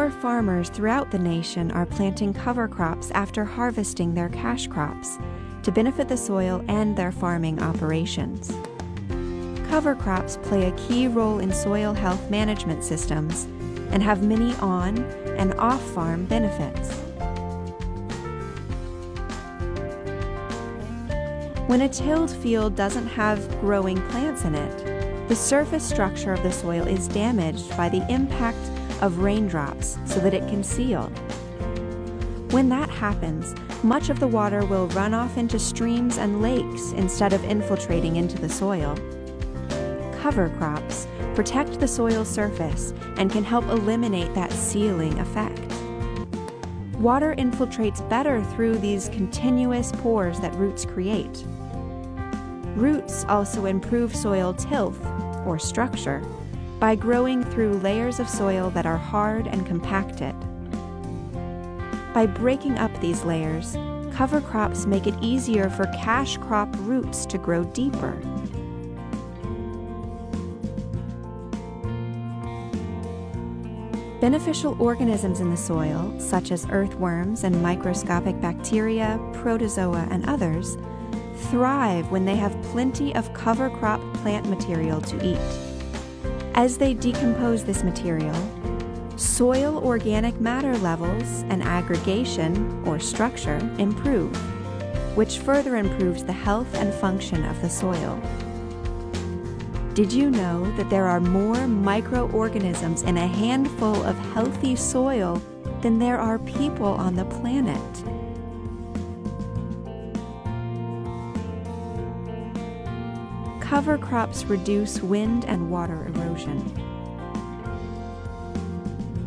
more farmers throughout the nation are planting cover crops after harvesting their cash crops to benefit the soil and their farming operations. Cover crops play a key role in soil health management systems and have many on- and off-farm benefits. When a tilled field doesn't have growing plants in it, the surface structure of the soil is damaged by the impact of raindrops so that it can seal. When that happens, much of the water will run off into streams and lakes instead of infiltrating into the soil. Cover crops protect the soil surface and can help eliminate that sealing effect. Water infiltrates better through these continuous pores that roots create. Roots also improve soil tilth, or structure, by growing through layers of soil that are hard and compacted. By breaking up these layers, cover crops make it easier for cash crop roots to grow deeper. Beneficial organisms in the soil, such as earthworms and microscopic bacteria, protozoa, and others, thrive when they have plenty of cover crop plant material to eat. As they decompose this material, soil organic matter levels and aggregation, or structure, improve, which further improves the health and function of the soil. Did you know that there are more microorganisms in a handful of healthy soil than there are people on the planet? Cover crops reduce wind and water erosion.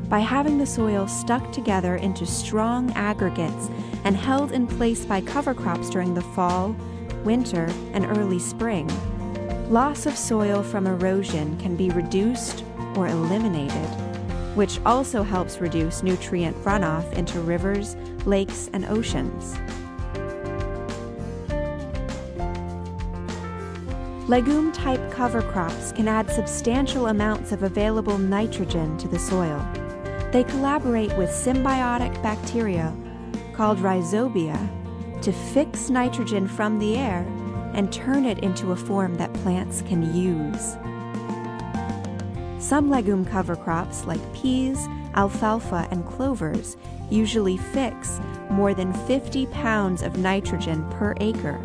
By having the soil stuck together into strong aggregates and held in place by cover crops during the fall, winter, and early spring, loss of soil from erosion can be reduced or eliminated, which also helps reduce nutrient runoff into rivers, lakes, and oceans. Legume-type cover crops can add substantial amounts of available nitrogen to the soil. They collaborate with symbiotic bacteria called rhizobia to fix nitrogen from the air and turn it into a form that plants can use. Some legume cover crops like peas, alfalfa, and clovers usually fix more than 50 pounds of nitrogen per acre,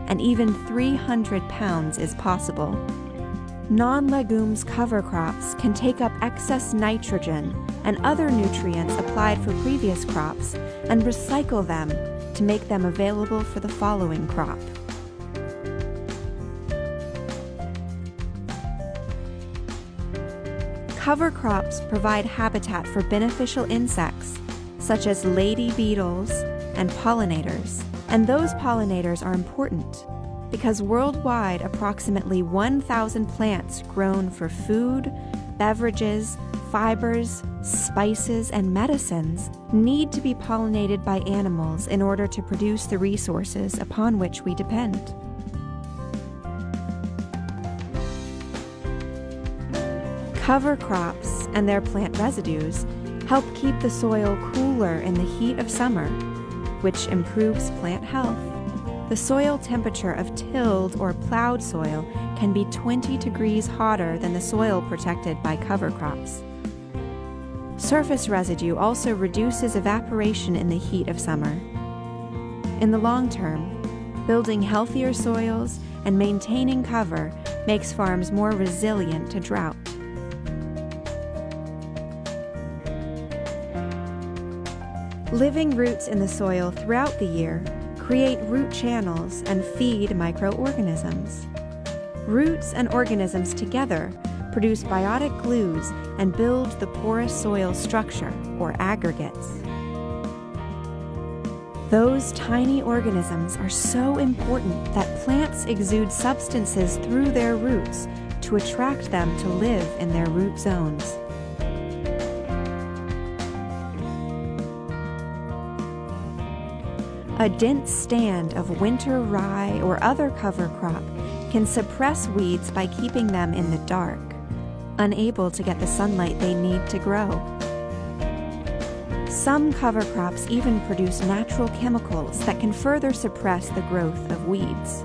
and even 300 pounds is possible. Non-legumes cover crops can take up excess nitrogen and other nutrients applied for previous crops and recycle them to make them available for the following crop. Cover crops provide habitat for beneficial insects, such as lady beetles and pollinators. And those pollinators are important because worldwide approximately 1,000 plants grown for food, beverages, fibers, spices, and medicines need to be pollinated by animals in order to produce the resources upon which we depend. Cover crops and their plant residues help keep the soil cooler in the heat of summer, which improves plant health. The soil temperature of tilled or plowed soil can be 20 degrees hotter than the soil protected by cover crops. Surface residue also reduces evaporation in the heat of summer. In the long term, building healthier soils and maintaining cover makes farms more resilient to drought. Living roots in the soil throughout the year create root channels and feed microorganisms. Roots and organisms together produce biotic glues and build the porous soil structure, or aggregates. Those tiny organisms are so important that plants exude substances through their roots to attract them to live in their root zones. A dense stand of winter rye or other cover crop can suppress weeds by keeping them in the dark, unable to get the sunlight they need to grow. Some cover crops even produce natural chemicals that can further suppress the growth of weeds.